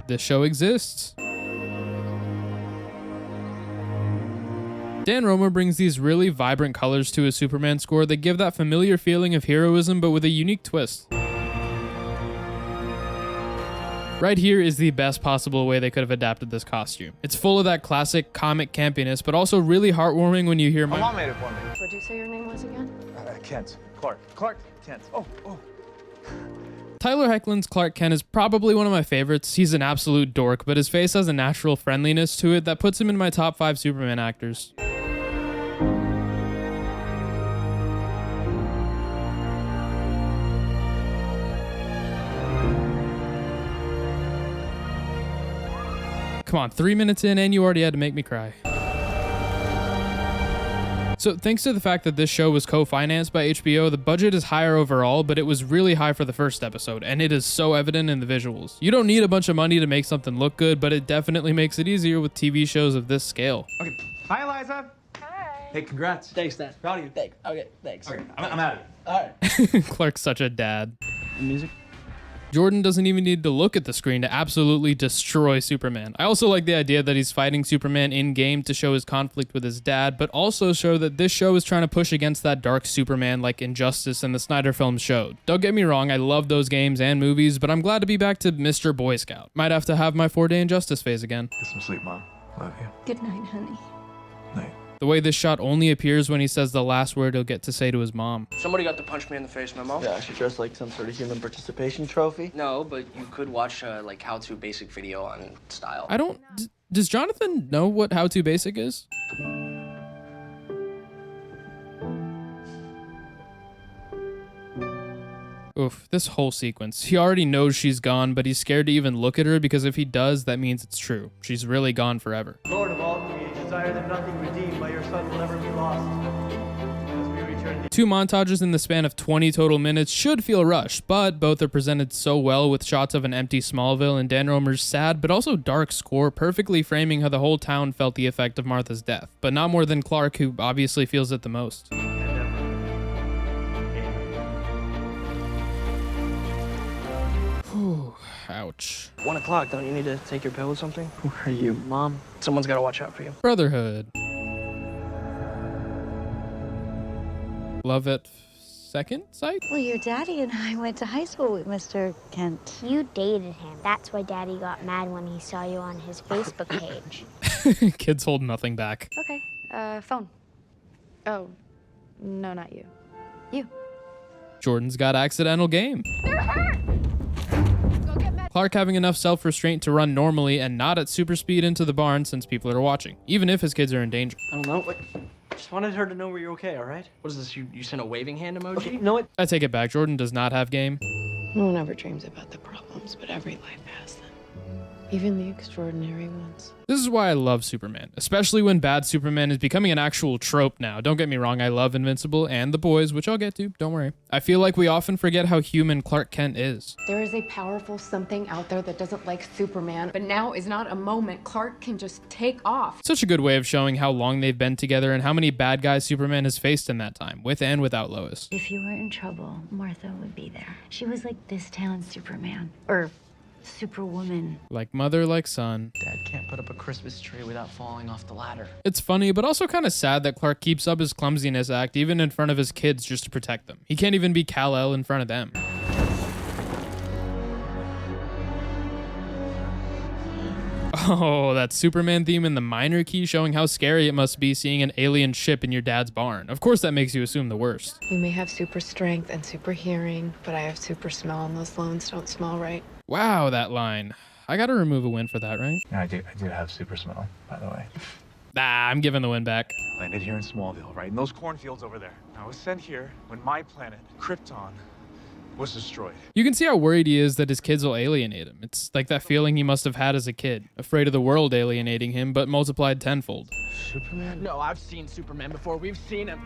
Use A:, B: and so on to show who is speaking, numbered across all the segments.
A: this show exists. Dan Romer brings these really vibrant colors to his Superman score that give that familiar feeling of heroism but with a unique twist. Right here is the best possible way they could have adapted this costume. It's full of that classic comic campiness, but also really heartwarming when you hear
B: My mom made it for me.
C: What'd you say your name was again?
B: Kent. Clark Kent. Oh.
A: Tyler Hoechlin's Clark Kent is probably one of my favorites. He's an absolute dork, but his face has a natural friendliness to it that puts him in my top 5 Superman actors. Come on, 3 minutes in and you already had to make me cry. So thanks to the fact that this show was co-financed by HBO, the budget is higher overall, but it was really high for the first episode, and it is so evident in the visuals. You don't need a bunch of money to make something look good, but it definitely makes it easier with TV shows of this scale.
B: Okay. Hi, Eliza.
C: Hi.
B: Hey, congrats.
D: Thanks, Dad.
B: Proud of you.
D: Thanks. Okay, thanks.
B: Okay, I'm out of here.
D: All right.
A: Clark's such a dad.
D: Music?
A: Jordan doesn't even need to look at the screen to absolutely destroy Superman. I also like the idea that he's fighting Superman in-game to show his conflict with his dad, but also show that this show is trying to push against that dark Superman like Injustice and the Snyder films showed. Don't get me wrong, I love those games and movies, but I'm glad to be back to Mr. Boy Scout. Might have to have my 4-day Injustice phase again.
B: Get some sleep, Mom. Love you.
C: Good night, honey.
B: Night.
A: The way this shot only appears when he says the last word he'll get to say to his mom.
D: Somebody got to punch me in the face, Memo.
E: Yeah, I should dress like some sort of human participation trophy.
D: No, but you could watch like how-to basic video on style.
A: I don't... Does Jonathan know what How To Basic is? Oof, this whole sequence. He already knows she's gone, but he's scared to even look at her because if he does, that means it's true. She's really gone forever.
F: Lord of all creation, desire that nothing redeemed by your Son will never be lost. As we return to
A: 2 montages in the span of 20 total minutes should feel rushed, but both are presented so well with shots of an empty Smallville and Dan Romer's sad but also dark score perfectly framing how the whole town felt the effect of Martha's death, but not more than Clark, who obviously feels it the most. Whew, ouch.
D: 1 o'clock, don't you need to take your pill or something?
E: Who are you, Mom?
D: Someone's got to watch out for you.
A: Brotherhood. Love at second sight?
G: Well, your daddy and I went to high school with Mr. Kent.
H: You dated him. That's why Daddy got mad when he saw you on his Facebook page.
A: Kids hold nothing back.
C: Okay, phone. Oh, no, not you. You.
A: Jordan's got accidental game. Clark having enough self-restraint to run normally and not at super speed into the barn since people are watching, even if his kids are in danger.
E: I don't know. What? Just wanted her to know were you okay, all right?
D: What is this? You sent a waving hand emoji?
E: Okay, you know what?
A: I take it back, Jordan does not have game.
I: No one ever dreams about the problems, but every life has them. Even the extraordinary ones.
A: This is why I love Superman, especially when bad Superman is becoming an actual trope now. Don't get me wrong, I love Invincible and The Boys, which I'll get to, don't worry. I feel like we often forget how human Clark Kent is.
J: There is a powerful something out there that doesn't like Superman, but now is not a moment Clark can just take off.
A: Such a good way of showing how long they've been together and how many bad guys Superman has faced in that time, with and without Lois.
G: If you were in trouble, Martha would be there. She was like this town's Superman. Or Superwoman.
A: Like mother, like son.
E: Dad can't put up a Christmas tree without falling off the ladder.
A: It's funny, but also kind of sad that Clark keeps up his clumsiness act even in front of his kids just to protect them. He can't even be Kal-El in front of them. Oh, that Superman theme in the minor key showing how scary it must be seeing an alien ship in your dad's barn. Of course that makes you assume the worst.
I: You may have super strength and super hearing, but I have super smell and those loans don't smell right.
A: Wow, that line. I gotta remove a win for that, right?
B: Yeah, I do have super smell, by the way.
A: I'm giving the win back.
B: Landed here in Smallville, right in those cornfields over there. I was sent here when my planet, Krypton, was destroyed.
A: You can see how worried he is that his kids will alienate him. It's like that feeling he must have had as a kid, afraid of the world alienating him, but multiplied tenfold.
E: Superman?
D: No, I've seen Superman before. We've seen him.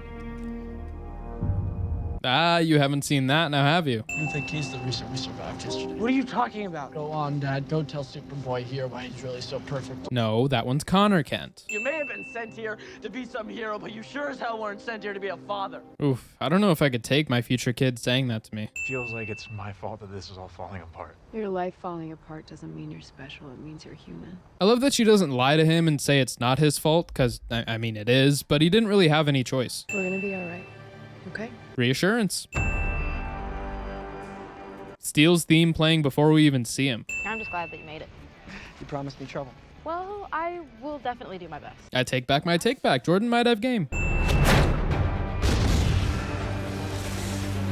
A: Ah, you haven't seen that now, have you?
E: I think he's the reason we survived yesterday.
D: What are you talking about?
E: Go on, Dad. Go tell Superboy here why he's really so perfect.
A: No, that one's Connor Kent.
F: You may have been sent here to be some hero, but you sure as hell weren't sent here to be a father.
A: Oof, I don't know if I could take my future kid saying that to me.
B: Feels like it's my fault that this is all falling apart.
I: Your life falling apart doesn't mean you're special. It means you're human.
A: I love that she doesn't lie to him and say it's not his fault, because, I mean, it is, but he didn't really have any choice.
I: We're gonna be all right. Okay?
A: Reassurance. Steele's theme playing before we even see him.
C: I'm just glad that you made it.
E: You promised me trouble.
C: Well, I will definitely do my best.
A: I take back my take back. Jordan might have game.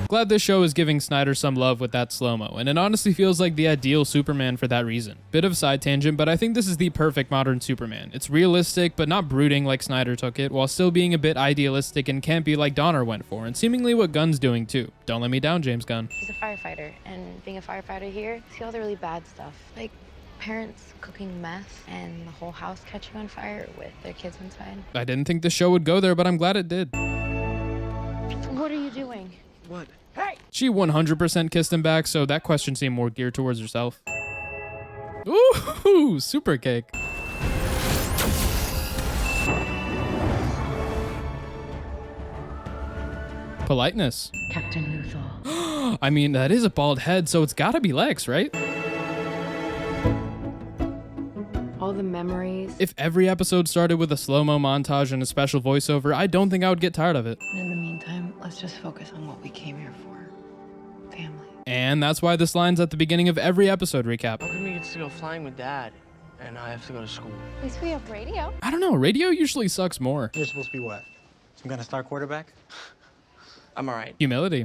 A: Glad this show is giving Snyder some love with that slow-mo, and it honestly feels like the ideal Superman for that reason. Bit of a side tangent, but I think this is the perfect modern Superman. It's realistic, but not brooding like Snyder took it, while still being a bit idealistic and campy like Donner went for, and seemingly what Gunn's doing too. Don't let me down, James Gunn.
C: He's a firefighter, and being a firefighter here, you see all the really bad stuff. Like parents cooking meth and the whole house catching on fire with their kids inside.
A: I didn't think the show would go there, but I'm glad it did.
C: What are you doing?
E: What?
C: Hey!
A: She 100% kissed him back, so that question seemed more geared towards herself. Ooh, super cake. Politeness.
G: Captain Luthor.
A: I mean, that is a bald head, so it's gotta be Lex, right?
I: All the memories.
A: If every episode started with a slow-mo montage and a special voiceover, I don't think I would get tired of it.
I: In the meantime, let's just focus on what we came here for. Family.
A: And that's why this line's at the beginning of every episode recap.
D: How come he gets to go flying with Dad, and I have to go to school?
C: At least we have radio.
A: I don't know, radio usually sucks more.
K: You're supposed to be what? Some kind of star quarterback?
D: I'm all right.
A: Humility.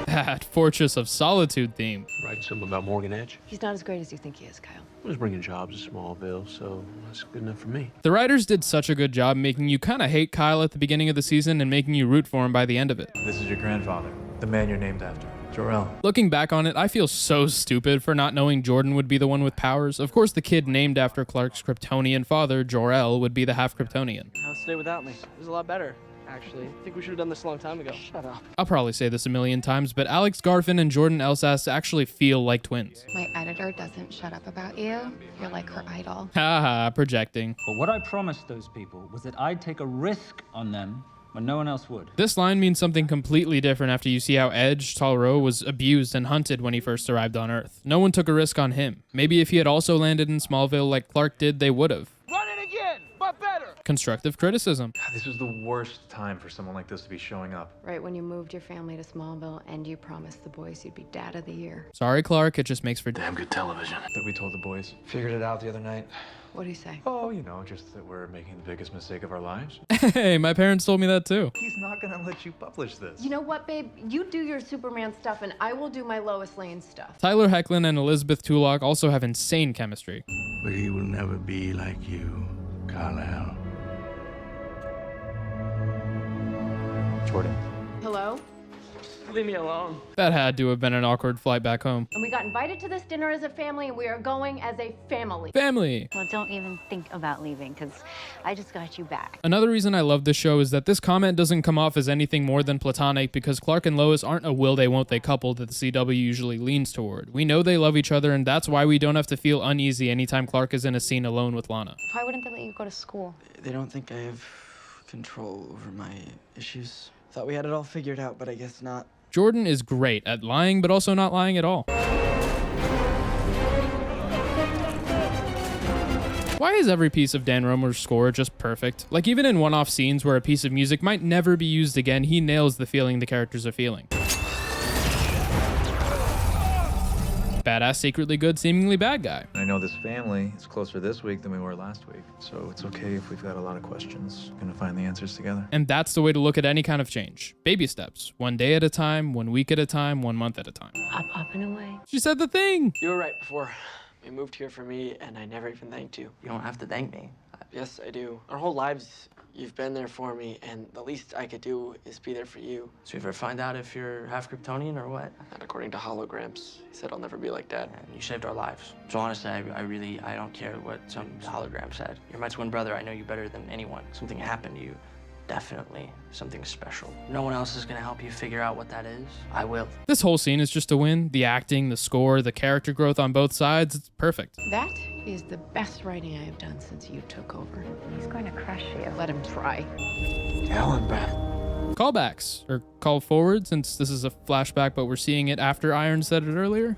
A: That Fortress of Solitude theme.
L: Writing something about Morgan Edge?
I: He's not as great as you think he is, Kyle.
L: I was bringing jobs to Smallville, so that's good enough for me.
A: The writers did such a good job making you kind of hate Kyle at the beginning of the season and making you root for him by the end of it.
B: This is your grandfather, the man you're named after, Jor-El.
A: Looking back on it, I feel so stupid for not knowing Jordan would be the one with powers. Of course, the kid named after Clark's Kryptonian father, Jor-El, would be the half-Kryptonian.
E: How's today without me? It was a lot better, actually. I think we should have done this a long time ago. Shut up.
A: I'll probably say this a million times, but Alex Garfin and Jordan Elsas actually feel like twins.
J: My editor doesn't shut up about you. You're like her idol.
A: Haha, projecting.
M: But what I promised those people was that I'd take a risk on them when no one else would.
A: This line means something completely different after you see how Edge, Tal-Ro, was abused and hunted when he first arrived on Earth. No one took a risk on him. Maybe if he had also landed in Smallville like Clark did, they would have.
F: Run it again, but better.
A: Constructive criticism.
B: God, this was the worst time for someone like this to be showing up.
I: Right when you moved your family to Smallville and you promised the boys you'd be Dad of the Year.
A: Sorry, Clark, it just makes for
L: Damn good television.
B: That we told the boys. Figured it out the other night.
I: What do you say?
B: Oh, you know, just that we're making the biggest mistake of our lives.
A: Hey, my parents told me that too.
B: He's not gonna let you publish this.
I: You know what, babe? You do your Superman stuff and I will do my Lois Lane stuff.
A: Tyler Hoechlin and Elizabeth Tulloch also have insane chemistry.
L: But he will never be like you, Kal-El.
B: Jordan.
I: Hello?
E: Leave me alone.
A: That had to have been an awkward flight back home.
I: And we got invited to this dinner as a family and we are going as a family.
A: Family.
G: Well, don't even think about leaving, because I just got you back.
A: Another reason I love this show is that this comment doesn't come off as anything more than platonic, because Clark and Lois aren't a will they won't they couple that the CW usually leans toward. We know they love each other, and that's why we don't have to feel uneasy anytime Clark is in a scene alone with Lana.
C: Why wouldn't they let you go to school?
E: They don't think I have control over my issues. Thought we had it all figured out, but I guess not.
A: Jordan is great at lying, but also not lying at all. Why is every piece of Dan Romer's score just perfect? Like, even in one-off scenes where a piece of music might never be used again, he nails the feeling the characters are feeling. Badass, secretly good, seemingly bad guy.
B: I know this family is closer this week than we were last week, so it's okay if we've got a lot of questions. We're gonna find the answers together.
A: And that's the way to look at any kind of change. Baby steps. 1 day at a time, 1 week at a time, 1 month at a time.
G: Up and away.
A: She said the thing.
E: You were right before. You moved here for me, and I never even thanked you.
D: You don't have to thank me.
E: Yes, I do. Our whole lives You've been there for me, and the least I could do is be there for you.
D: So you ever find out if you're half Kryptonian or what?
E: Not according to holograms. He said I'll never be like Dad.
D: And you saved our lives. So honestly, I don't care what some hologram said. You're my twin brother. I know you better than anyone. Something happened to you. Definitely something special. No one else is gonna help you figure out what that is. I will.
A: This whole scene is just a win. The acting, the score, the character growth on both sides, it's perfect.
I: That is the best writing I have done since you took over.
G: He's going to crush you.
I: Let him try.
B: Helen back.
A: Callbacks, or call forward, since this is a flashback, but we're seeing it after Iron said it earlier.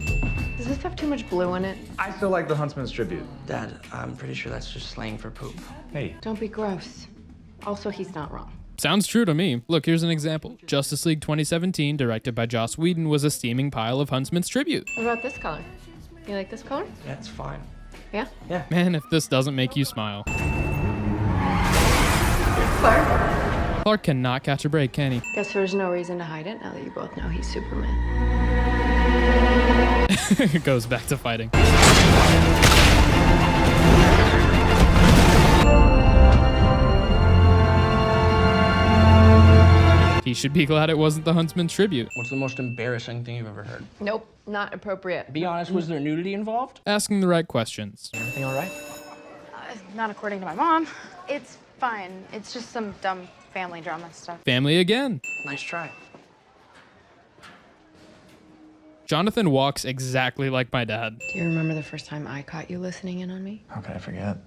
I: Does this have too much blue in it?
B: I still like the Huntsman's tribute.
D: Dad, I'm pretty sure that's just slang for poop.
B: Hey.
I: Don't be gross. Also, he's not wrong.
A: Sounds true to me. Look, here's an example. Justice League 2017, directed by Joss Whedon, was a steaming pile of Huntsman's tribute.
I: What about this color? You like this color?
D: Yeah, it's fine.
I: Yeah?
D: Yeah.
A: Man, if this doesn't make you smile.
I: Clark?
A: Clark cannot catch a break, can he?
I: Guess there's no reason to hide it now that you both know he's Superman.
A: It goes back to fighting. He should be glad it wasn't the Huntsman's tribute.
D: What's the most embarrassing thing you've ever heard?
I: Nope, not appropriate.
D: Be honest, was there nudity involved?
A: Asking the right questions.
D: Everything all right?
C: Not according to my mom. It's fine. It's just some dumb family drama stuff.
A: Family again.
D: Nice try.
A: Jonathan walks exactly like my dad.
I: Do you remember the first time I caught you listening in on me?
B: How could I forget?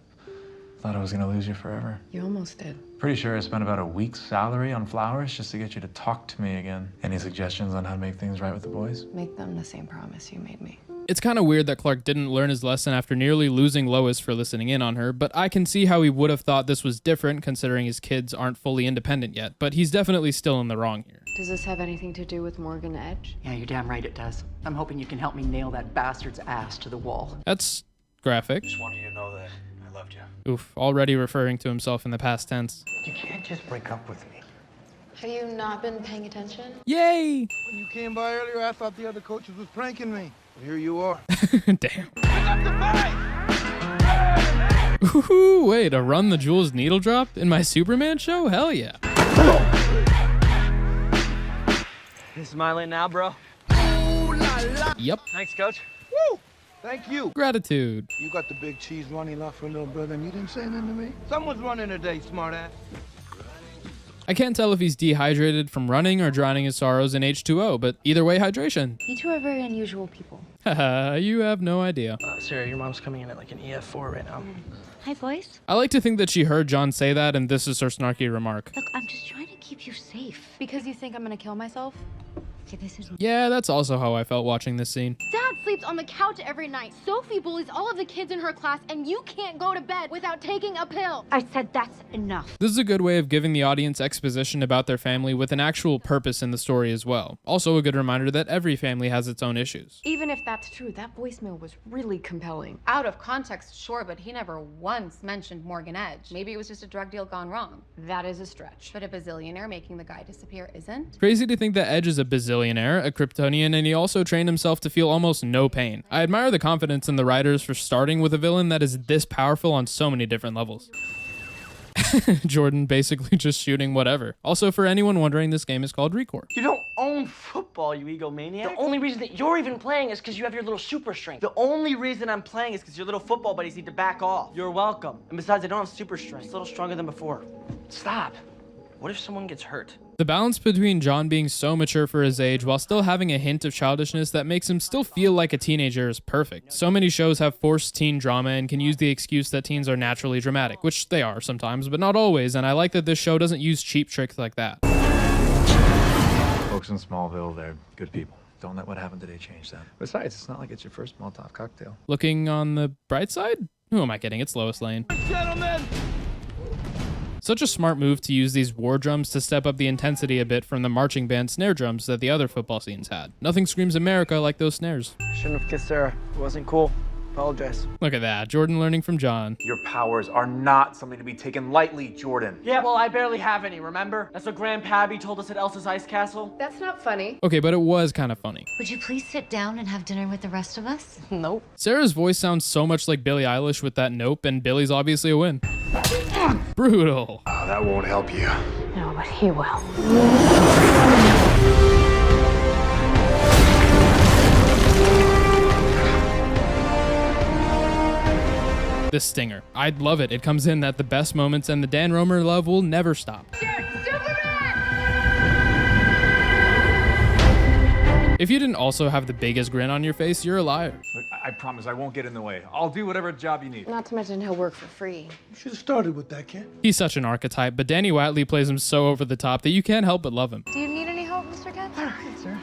B: Thought I was gonna lose you forever.
I: You almost did.
B: Pretty sure I spent about a week's salary on flowers just to get you to talk to me again. Any suggestions on how to make things right with the boys?
I: Make them the same promise you made me.
A: It's kind of weird that Clark didn't learn his lesson after nearly losing Lois for listening in on her, but I can see how he would have thought this was different considering his kids aren't fully independent yet, but he's definitely still in the wrong here.
I: Does this have anything to do with Morgan Edge?
N: Yeah, you're damn right it does. I'm hoping you can help me nail that bastard's ass to the wall.
A: That's graphic.
L: Just wanted you to know that I loved you.
A: Oof, already referring to himself in the past tense.
L: You can't just break up with me.
C: Have you not been paying attention?
A: Yay!
O: When you came by earlier, I thought the other coaches was pranking me. But here you are.
A: Damn. Ooh, wait, a Run the Jewels needle drop in my Superman show? Hell yeah.
E: You smiling now, bro?
A: Yep.
E: Thanks, Coach.
O: Woo! Thank you.
A: Gratitude.
O: You got the big cheese running off for a little brother and you didn't say anything to me? Someone's running today, smartass.
A: I can't tell if he's dehydrated from running or drowning his sorrows in H2O, but either way, hydration.
C: You two are very unusual people.
A: Haha, you have no idea.
D: Sarah, your mom's coming in at like an EF4 right now.
G: Hi, boys.
A: I like to think that she heard John say that and this is her snarky remark.
G: Look, I'm just trying to keep you safe.
C: Because you think I'm gonna kill myself?
G: Okay, this is...
A: Yeah, that's also how I felt watching this scene.
P: Dad sleeps on the couch every night. Sophie bullies all of the kids in her class, and you can't go to bed without taking a pill.
G: I said that's enough.
A: This is a good way of giving the audience exposition about their family with an actual purpose in the story as well. Also a good reminder that every family has its own issues.
I: Even if that's true, that voicemail was really compelling.
J: Out of context, sure, but he never once mentioned Morgan Edge. Maybe it was just a drug deal gone wrong.
I: That is a stretch.
J: But a bazillionaire making the guy disappear isn't?
A: Crazy to think that Edge is a bazillionaire, a Kryptonian, and he also trained himself to feel almost no pain. I admire the confidence in the writers for starting with a villain that is this powerful on so many different levels. Jordan basically just shooting whatever. Also, for anyone wondering, this game is called Record.
E: You don't own football, you egomaniac. The only reason that you're even playing is because you have your little super strength. The only reason I'm playing is because your little football buddies need to back off. You're welcome. And besides, I don't have super strength. It's a little stronger than before.
D: Stop. What if someone gets hurt?
A: The balance between John being so mature for his age while still having a hint of childishness that makes him still feel like a teenager is perfect. So many shows have forced teen drama and can use the excuse that teens are naturally dramatic, which they are sometimes, but not always, and I like that this show doesn't use cheap tricks like that.
B: Folks in Smallville, they're good people. Don't let what happened today change that. Besides, it's not like it's your first Molotov cocktail.
A: Looking on the bright side? Who am I kidding? It's Lois Lane.
O: Gentlemen!
A: Such a smart move to use these war drums to step up the intensity a bit from the marching band snare drums that the other football scenes had. Nothing screams America like those snares.
E: Shouldn't have kissed Sarah. It wasn't cool. Apologize.
A: Look at that, Jordan learning from John.
B: Your powers are not something to be taken lightly, Jordan.
E: Yeah, well, I barely have any, remember? That's what Grandpappy told us at Elsa's Ice Castle.
I: That's not funny.
A: Okay, but it was kind of funny.
G: Would you please sit down and have dinner with the rest of us?
E: Nope.
A: Sarah's voice sounds so much like Billie Eilish with that nope, and Billy's obviously a win. Brutal.
O: That won't help you.
C: No, but he will.
A: This stinger. I'd love it. It comes in at the best moments, and the Dan Romer love will never stop. If you didn't also have the biggest grin on your face, you're a liar.
B: Look, I promise I won't get in the way. I'll do whatever job you need.
I: Not to mention he'll work for free.
O: You should have started with that, kid.
A: He's such an archetype, but Danny Watley plays him so over the top that you can't help but love him.
P: Do you need any help, Mr. Kent?
K: Yes, sir.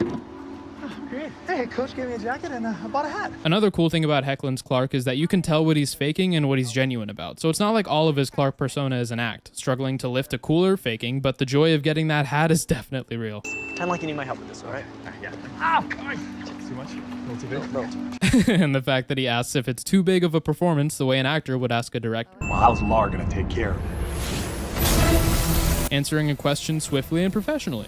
K: Oh, great. Hey, Coach gave me a jacket and I bought a hat.
A: Another cool thing about Hecklin's Clark is that you can tell what he's faking and what he's genuine about. So it's not like all of his Clark persona is an act, struggling to lift a cooler, faking, but the joy of getting that hat is definitely real.
E: Pretend like you need my help with this, all right?
B: Yeah. Ow! Too much? A little too big?
A: And the fact that he asks if it's too big of a performance the way an actor would ask a director.
O: Well, how's Lar gonna take care of it?
A: Answering a question swiftly and professionally.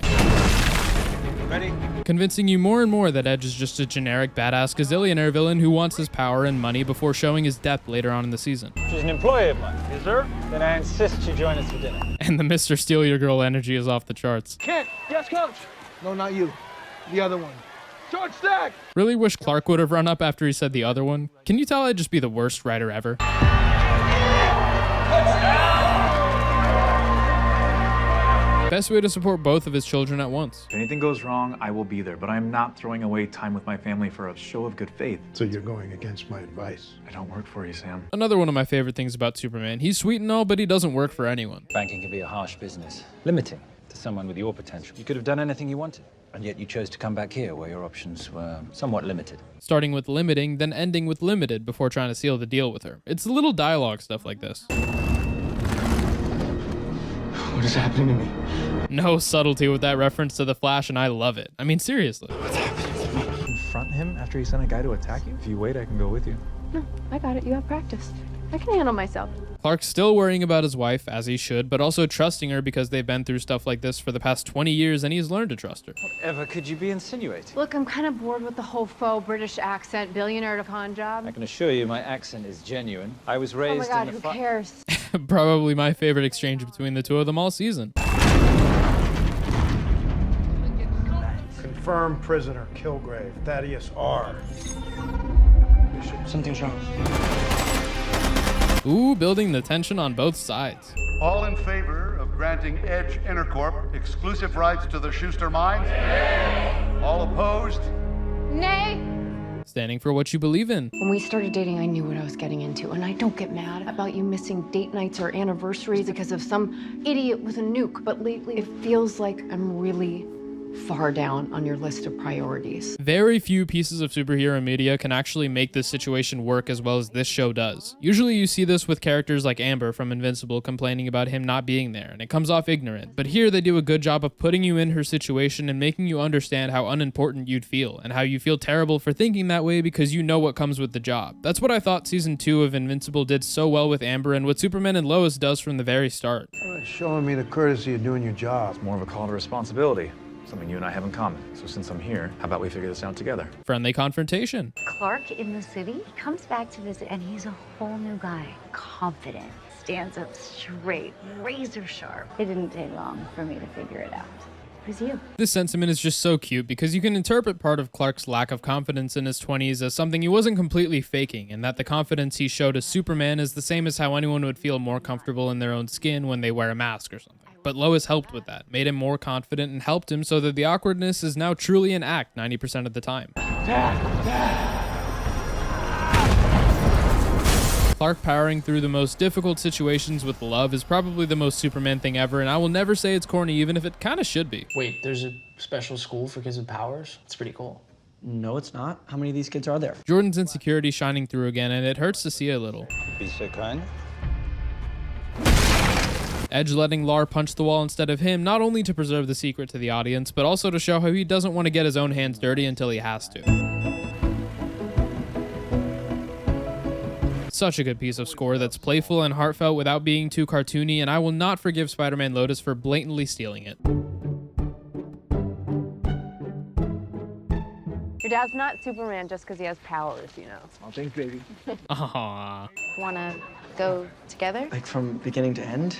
B: Ready?
A: Convincing you more and more that Edge is just a generic badass gazillionaire villain who wants his power and money before showing his depth later on in the season.
K: She's an employee of mine. Yes, sir. Then I insist she join us for dinner.
A: And the Mr. Steal Your Girl energy is off the charts.
O: Kent! Yes, Coach! No, not you. The other one. George Stack!
A: Really wish Clark would have run up after he said the other one. Can you tell I'd just be the worst writer ever? Best way to support both of his children at once.
B: If anything goes wrong, I will be there, but I'm not throwing away time with my family for a show of good faith.
O: So you're going against my advice?
B: I don't work for you, Sam.
A: Another one of my favorite things about Superman. He's sweet and all, but he doesn't work for anyone.
M: Banking can be a harsh business, limiting to someone with your potential. You could have done anything you wanted, and yet you chose to come back here where your options were somewhat limited.
A: Starting with limiting, then ending with limited before trying to seal the deal with her. It's the little dialogue stuff like this.
O: What is happening to me?
A: No subtlety with that reference to the Flash, and I love it. I mean, seriously.
O: What's happening to me?
B: Confront him after he sent a guy to attack you? If you wait, I can go with you.
J: No, I got it. You have practice. I can handle myself.
A: Clark's still worrying about his wife, as he should, but also trusting her because they've been through stuff like this for the past 20 years, and he's learned to trust her.
M: Whatever could you be insinuating?
J: Look, I'm kind of bored with the whole faux British accent, billionaire to con job.
M: I can assure you my accent is genuine. I was
J: Oh
M: raised
J: my God,
M: in the
J: who cares?
A: Probably my favorite exchange between the two of them all season.
O: Confirmed prisoner, Kilgrave, Thaddeus R.
E: Bishop, something's wrong.
A: Ooh, building the tension on both sides.
Q: All in favor of granting Edge Intercorp exclusive rights to the Schuster mines? All opposed?
J: Nay.
A: Standing for what you believe in.
I: When we started dating, I knew what I was getting into, and I don't get mad about you missing date nights or anniversaries because of some idiot with a nuke. But lately, it feels like I'm really far down on your list of priorities.
A: Very few pieces of superhero media can actually make this situation work as well as this show does. Usually you see this with characters like Amber from Invincible complaining about him not being there, and it comes off ignorant. But here they do a good job of putting you in her situation and making you understand how unimportant you'd feel, and how you feel terrible for thinking that way because you know what comes with the job. That's what I thought season 2 of Invincible did so well with Amber, and what Superman and Lois does from the very start.
O: Showing me the courtesy of doing your job.
B: It's more of a call to responsibility. Something you and I have in common. So since I'm here, how about we figure this out together?
A: Friendly confrontation.
G: Clark in the city comes back to visit, and he's a whole new guy. Confident, stands up straight, razor sharp. It didn't take long for me to figure it out. It was you.
A: This sentiment is just so cute because you can interpret part of Clark's lack of confidence in his 20s as something he wasn't completely faking, and that the confidence he showed as Superman is the same as how anyone would feel more comfortable in their own skin when they wear a mask or something. But Lois helped with that, made him more confident, and helped him so that the awkwardness is now truly an act 90% of the time. Clark powering through the most difficult situations with love is probably the most Superman thing ever, and I will never say it's corny even if it kind of should be.
E: Wait, there's a special school for kids with powers? It's pretty cool. No, it's not. How many of these kids are there?
A: Jordan's insecurity shining through again, and it hurts to see a little.
M: Be so kind.
A: Edge letting Lar punch the wall instead of him, not only to preserve the secret to the audience, but also to show how he doesn't want to get his own hands dirty until he has to. Such a good piece of score that's playful and heartfelt without being too cartoony, and I will not forgive Spider-Man Lotus for blatantly stealing it.
J: Your dad's not Superman just because he has powers, you know.
B: Oh, thanks, baby.
A: Aww.
C: Want to go together?
E: Like from beginning to end?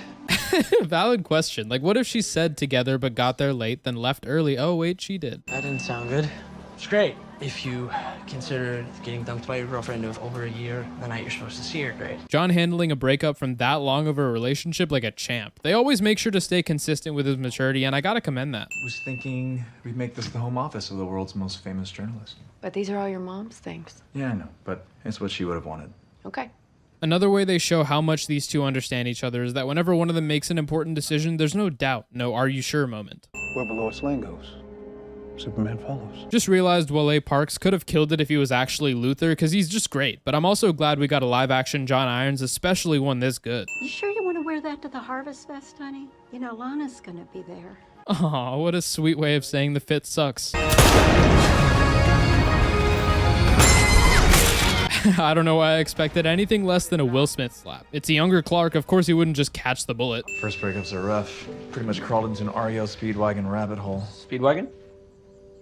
A: Valid question. Like, what if she said together but got there late, then left early? Oh, wait, she did.
D: That didn't sound good. It's great if you consider getting dumped by your girlfriend of over a year the night you're supposed to see her. Great.
A: John handling a breakup from that long of a relationship like a champ. They always make sure to stay consistent with his maturity, and I gotta commend that.
B: Was thinking we'd make this the home office of the world's most famous journalist.
I: But these are all your mom's things.
B: Yeah, I know, but it's what she would have wanted.
I: Okay.
A: Another way they show how much these two understand each other is that whenever one of them makes an important decision, there's no doubt, no are you sure moment.
O: Wherever Lois Lane goes, Superman follows.
A: Just realized Wale Parks could have killed it if he was actually Luthor, because he's just great, but I'm also glad we got a live-action John Irons, especially one this good.
R: You sure you want to wear that to the Harvest Fest, honey? You know, Lana's gonna be there.
A: Aw, what a sweet way of saying the fit sucks. I don't know why I expected anything less than a Will Smith slap. It's a younger Clark, of course he wouldn't just catch the bullet.
B: First breakups are rough. Pretty much crawled into an REO Speedwagon rabbit hole.
E: Speedwagon?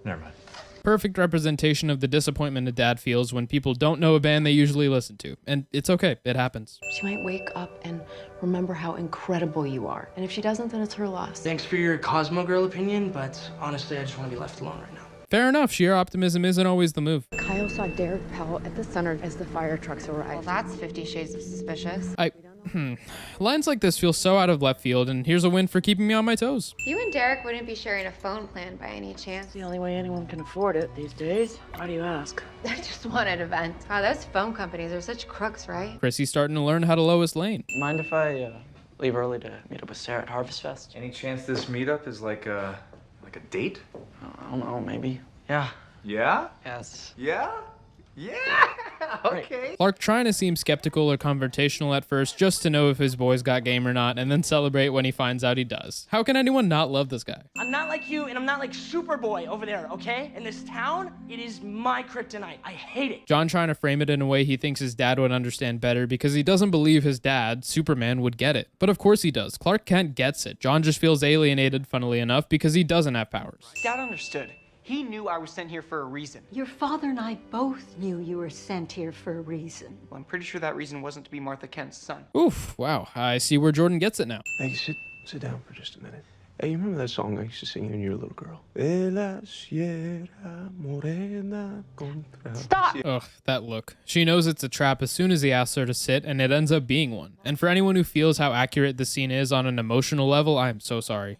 B: Never mind.
A: Perfect representation of the disappointment a dad feels when people don't know a band they usually listen to. And it's okay, it happens.
I: She might wake up and remember how incredible you are. And if she doesn't, then it's her loss.
D: Thanks for your Cosmo Girl opinion, but honestly, I just want to be left alone right now.
A: Fair enough, sheer optimism isn't always the move.
I: Kyle saw Derek Powell at the center as the fire trucks arrived.
C: Well, that's 50 Shades of Suspicious.
A: Lines like this feel so out of left field, and here's a win for keeping me on my toes.
C: You and Derek wouldn't be sharing a phone plan by any chance.
E: It's the only way anyone can afford it these days. Why do you ask?
C: I just wanted to vent. Wow, those phone companies are such crooks, right?
A: Chrissy's starting to learn how to Lois Lane.
E: Mind if I leave early to meet up with Sarah at Harvest Fest?
B: Any chance this meetup is like a date?
E: I don't know, maybe. Yeah.
B: Yeah?
E: Yes.
B: Yeah? Yeah! Okay.
A: Clark trying to seem skeptical or confrontational at first just to know if his boys got game or not, and then celebrate when he finds out he does. How can anyone not love this guy?
E: I'm not like you, and I'm not like Superboy over there, okay? In this town, it is my kryptonite. I hate it.
A: John trying to frame it in a way he thinks his dad would understand better because he doesn't believe his dad, Superman, would get it. But of course he does. Clark Kent gets it. John just feels alienated, funnily enough, because he doesn't have powers.
S: Dad understood. He knew I was sent here for a reason.
R: Your father and I both knew you were sent here for a reason.
S: Well, I'm pretty sure that reason wasn't to be Martha Kent's son.
A: Oof, wow. I see where Jordan gets it now.
O: Hey, sit down for just a minute. Hey, you remember that song I used to sing when you were a little girl?
R: Stop!
A: Ugh, that look. She knows it's a trap as soon as he asks her to sit, and it ends up being one. And for anyone who feels how accurate the scene is on an emotional level, I am so sorry.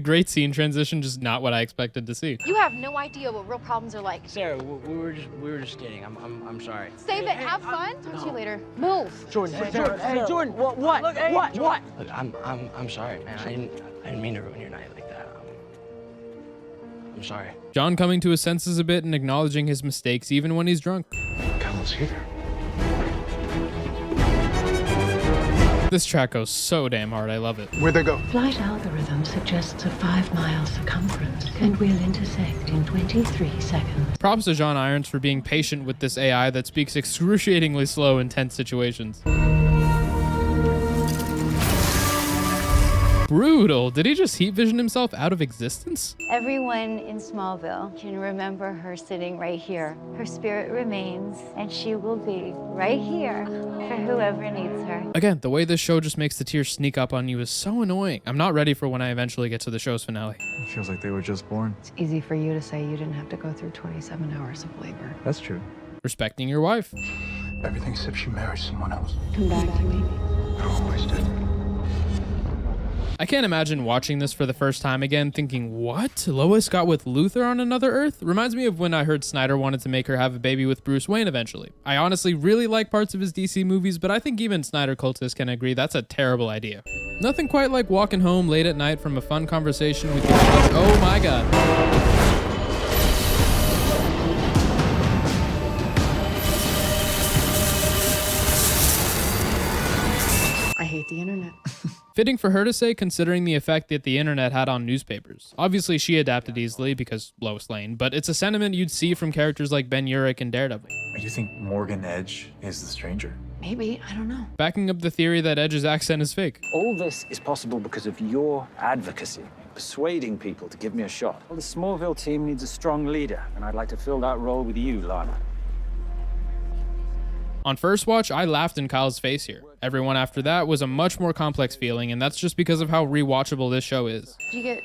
A: Great scene transition, just not what I expected to see.
P: You have no idea what real problems are like.
D: Sarah, we were just kidding. I'm sorry.
P: Save it, have fun. Talk to you later. Move.
E: Jordan, hey, Jordan, what?
D: Look, hey,
E: What?
D: Jordan. Look, I'm sorry, man. I didn't mean to ruin your night like that. I'm sorry.
A: John coming to his senses a bit and acknowledging his mistakes even when he's drunk.
O: Kyle's here.
A: This track goes so damn hard, I love it.
O: Where'd they go?
R: Flight algorithm suggests a 5-mile circumference, and we'll intersect in 23 seconds.
A: Props to John Irons for being patient with this AI that speaks excruciatingly slow in tense situations. Brutal. Did he just heat vision himself out of existence?
G: Everyone in Smallville can remember her sitting right here. Her spirit remains, and she will be right here for whoever needs her.
A: Again, the way this show just makes the tears sneak up on you is so annoying. I'm not ready for when I eventually get to the show's finale.
B: It feels like they were just born.
I: It's easy for you to say you didn't have to go through 27 hours of labor.
B: That's true.
A: Respecting your wife.
O: Everything except she married someone else.
I: Come back to me.
O: I always did.
A: I can't imagine watching this for the first time again thinking, what? Lois got with Luthor on another Earth? Reminds me of when I heard Snyder wanted to make her have a baby with Bruce Wayne eventually. I honestly really like parts of his DC movies, but I think even Snyder cultists can agree that's a terrible idea. Nothing quite like walking home late at night from a fun conversation with your friends. Oh my god.
I: I hate the internet.
A: Fitting for her to say, considering the effect that the internet had on newspapers. Obviously, she adapted easily because Lois Lane, but it's a sentiment you'd see from characters like Ben Urich and Daredevil.
B: You think Morgan Edge is the stranger?
I: Maybe, I don't know.
A: Backing up the theory that Edge's accent is fake.
M: All this is possible because of your advocacy, persuading people to give me a shot. Well, the Smallville team needs a strong leader, and I'd like to fill that role with you, Lana.
A: On first watch, I laughed in Kyle's face here. Everyone after that was a much more complex feeling, and that's just because of how rewatchable this show is.
P: Did you get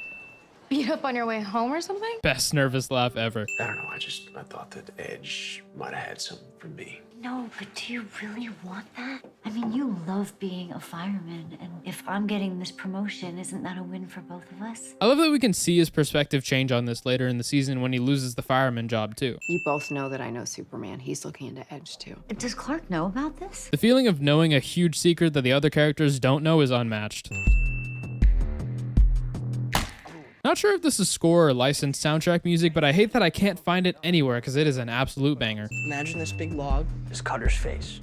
P: beat up on your way home or something?
A: Best nervous laugh ever.
T: I don't know, I thought that Edge might have had something for me.
G: No, but do you really want that? I mean, you love being a fireman, and if I'm getting this promotion, isn't that a win for both of us?
A: I love that we can see his perspective change on this later in the season when he loses the fireman job too.
I: You both know that I know Superman. He's looking into Edge too.
G: Does Clark know about this?
A: The feeling of knowing a huge secret that the other characters don't know is unmatched. Not sure if this is score or licensed soundtrack music, but I hate that I can't find it anywhere because it is an absolute banger.
D: Imagine this big log is Cutter's face.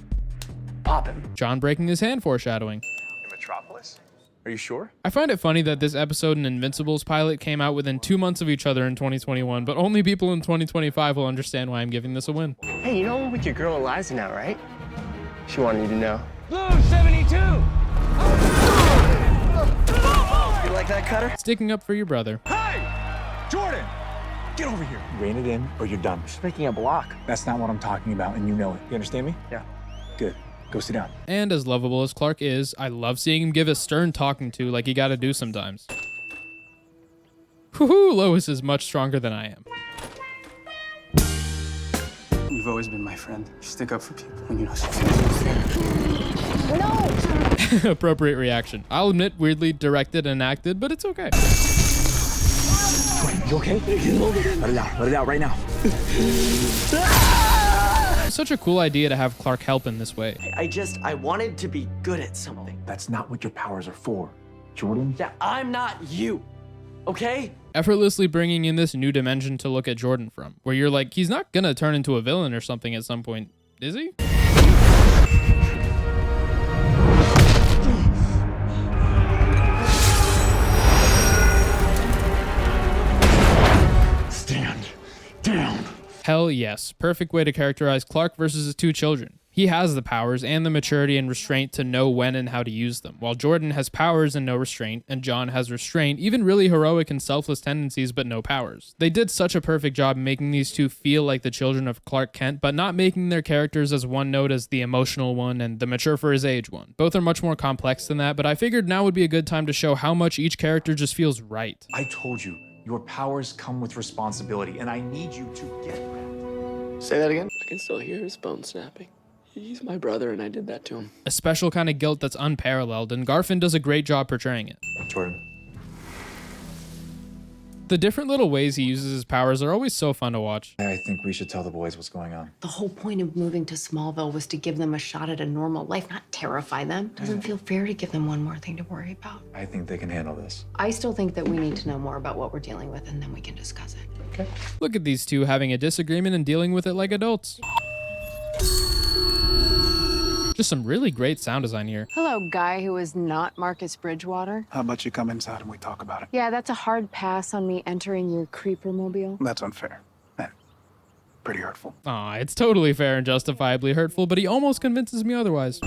D: Pop him.
A: John breaking his hand foreshadowing.
B: In Metropolis? Are you sure?
A: I find it funny that this episode and Invincible's pilot came out within 2 months of each other in 2021, but only people in 2025 will understand why I'm giving this a win.
E: Hey, you know I'm with your girl Eliza now, right? She wanted you to know.
O: Blue 72!
E: You like that, Cutter?
A: Sticking up for your brother.
B: Hey! Jordan! Get over here. Rein it in or you're done.
E: Just making a block.
B: That's not what I'm talking about, and you know it. You understand me?
E: Yeah.
B: Good. Go sit down.
A: And as lovable as Clark is, I love seeing him give a stern talking to like you gotta do sometimes. Woohoo, Lois is much stronger than I am.
U: You've always been my friend. You stick up for people when you know.
P: No!
A: Appropriate reaction. I'll admit, weirdly directed and acted, but it's okay.
B: You okay? Let it out right now.
A: Such a cool idea to have Clark help in this way.
E: I wanted to be good at something.
B: That's not what your powers are for, Jordan.
E: Yeah, I'm not you, okay?
A: Effortlessly bringing in this new dimension to look at Jordan from, where you're like, he's not gonna turn into a villain or something at some point, is he?
B: Stand down.
A: Hell yes. Perfect way to characterize Clark versus his two children. He has the powers and the maturity and restraint to know when and how to use them, while Jordan has powers and no restraint, and John has restraint, even really heroic and selfless tendencies, but no powers. They did such a perfect job making these two feel like the children of Clark Kent, but not making their characters as one note as the emotional one and the mature for his age one. Both are much more complex than that, but I figured now would be a good time to show how much each character just feels right.
B: I told you, your powers come with responsibility, and I need you to get that.
E: Say that again? I can still hear his bone snapping. He's my brother, and I did that to him.
A: A special kind of guilt that's unparalleled, and Garfin does a great job portraying it.
B: Jordan.
A: The different little ways he uses his powers are always so fun to watch.
B: I think we should tell the boys what's going on.
I: The whole point of moving to Smallville was to give them a shot at a normal life, not terrify them. Doesn't feel fair to give them one more thing to worry about.
B: I think they can handle this.
I: I still think that we need to know more about what we're dealing with, and then we can discuss it.
B: Okay.
A: Look at these two having a disagreement and dealing with it like adults. Just some really great sound design here.
J: Hello, guy who is not Marcus Bridgewater.
K: How about you come inside and we talk about it?
J: Yeah, that's a hard pass on me entering your creeper mobile.
K: That's unfair. Pretty hurtful.
A: Aw, it's totally fair and justifiably hurtful, but he almost convinces me otherwise.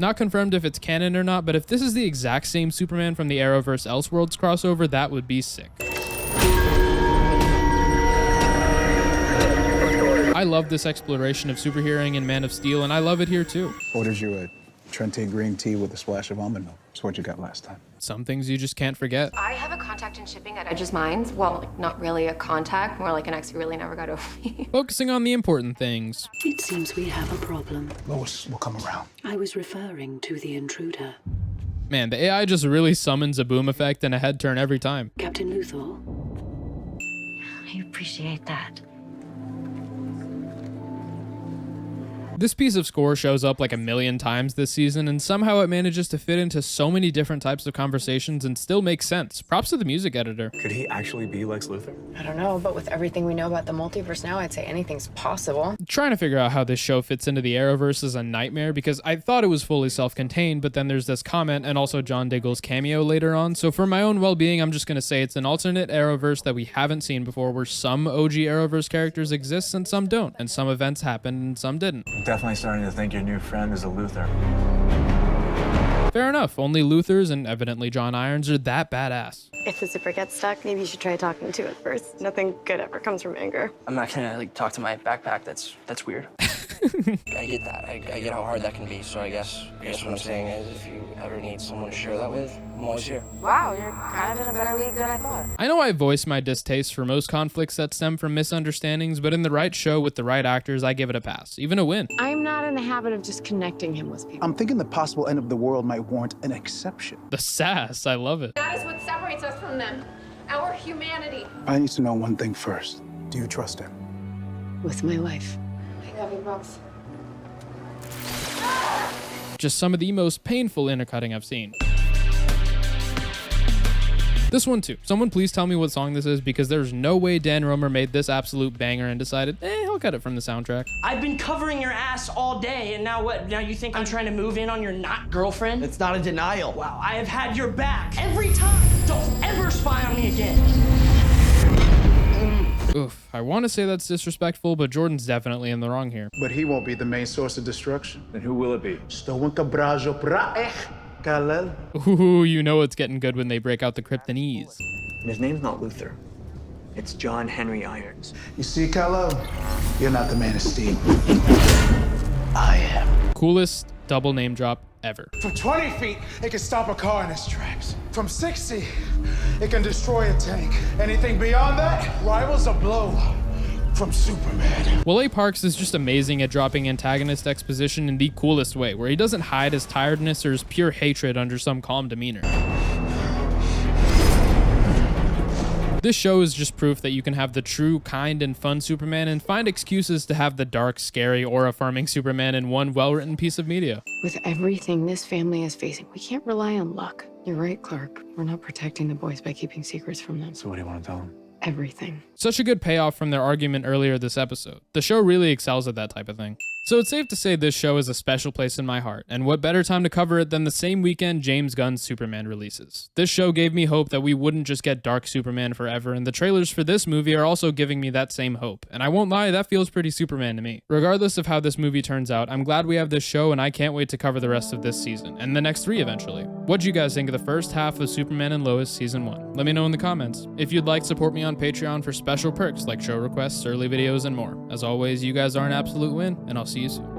A: Not confirmed if it's canon or not, but if this is the exact same Superman from the Arrowverse Elseworlds crossover, that would be sick. I love this exploration of superheroing in Man of Steel, and I love it here too.
K: Ordered you a Trente green tea with a splash of almond milk. That's what you got last time.
A: Some things you just can't forget.
V: I have a contact in shipping at Edge's Mines. Well, like, not really a contact, more like an ex who really never got over me.
A: Focusing on the important things.
R: It seems we have a problem.
K: Lois will come around.
R: I was referring to the intruder.
A: Man, the AI just really summons a boom effect and a head turn every time.
R: Captain Luthor.
G: I appreciate that.
A: This piece of score shows up like a million times this season, and somehow it manages to fit into so many different types of conversations and still make sense. Props to the music editor.
B: Could he actually be Lex Luthor?
J: I don't know, but with everything we know about the multiverse now, I'd say anything's possible.
A: Trying to figure out how this show fits into the Arrowverse is a nightmare because I thought it was fully self-contained, but then there's this comment and also John Diggle's cameo later on. So for my own well-being, I'm just going to say it's an alternate Arrowverse that we haven't seen before, where some OG Arrowverse characters exist and some don't, and some events happened and some didn't.
B: I'm definitely starting to think your new friend is a Luthor.
A: Fair enough, only Luthers and evidently John Irons are that badass.
F: If the zipper gets stuck, maybe you should try talking to it first. Nothing good ever comes from anger.
D: I'm not gonna like talk to my backpack. That's weird. I get that. I get how hard that can be. So I guess what I'm saying is, if you ever need someone to share that with, I'm always here.
C: Wow, you're kind of in a better league than I thought.
A: I know I voice my distaste for most conflicts that stem from misunderstandings, but in the right show with the right actors, I give it a pass, even a win.
I: I'm not in the habit of just connecting him with people.
K: I'm thinking the possible end of the world might warrant an exception.
A: The sass, I love it.
J: That is what separates us from them. Our humanity.
K: I need to know one thing first. Do you trust him?
I: With my life.
J: I love you both.
A: Just some of the most painful intercutting I've seen. This one too. Someone please tell me what song this is, because there's no way Dan Romer made this absolute banger and decided, he'll cut it from the soundtrack.
E: I've been covering your ass all day, and now what? Now you think I'm trying to move in on your not girlfriend? It's not a denial. Wow, I have had your back every time. Don't ever spy on me again.
A: Oof, I want to say that's disrespectful, but Jordan's definitely in the wrong here.
K: But he won't be the main source of destruction.
L: Then who will it be?
A: Ooh, you know it's getting good when they break out the Kryptonese.
T: And his name's not Luther. It's John Henry Irons.
K: You see, Kal-El, you're not the man of steel. I am.
A: Coolest double name drop ever.
K: From 20 feet, it can stop a car in its tracks. From 60, it can destroy a tank. Anything beyond that rivals a blow from Superman.
A: Well, A. Parks is just amazing at dropping antagonist exposition in the coolest way, where he doesn't hide his tiredness or his pure hatred under some calm demeanor. This show is just proof that you can have the true, kind, and fun Superman and find excuses to have the dark, scary, aura-farming Superman in one well-written piece of media.
I: With everything this family is facing, we can't rely on luck. You're right, Clark. We're not protecting the boys by keeping secrets from them.
T: So what do you want to tell him?
I: Everything.
A: Such a good payoff from their argument earlier this episode. The show really excels at that type of thing. So it's safe to say this show is a special place in my heart, and what better time to cover it than the same weekend James Gunn's Superman releases. This show gave me hope that we wouldn't just get dark Superman forever, and the trailers for this movie are also giving me that same hope. And I won't lie, that feels pretty Superman to me. Regardless of how this movie turns out, I'm glad we have this show, and I can't wait to cover the rest of this season, and the next 3 eventually. What'd you guys think of the first half of Superman and Lois Season 1? Let me know in the comments. If you'd like, support me on Patreon for special perks like show requests, early videos, and more. As always, you guys are an absolute win, and I'll see you soon.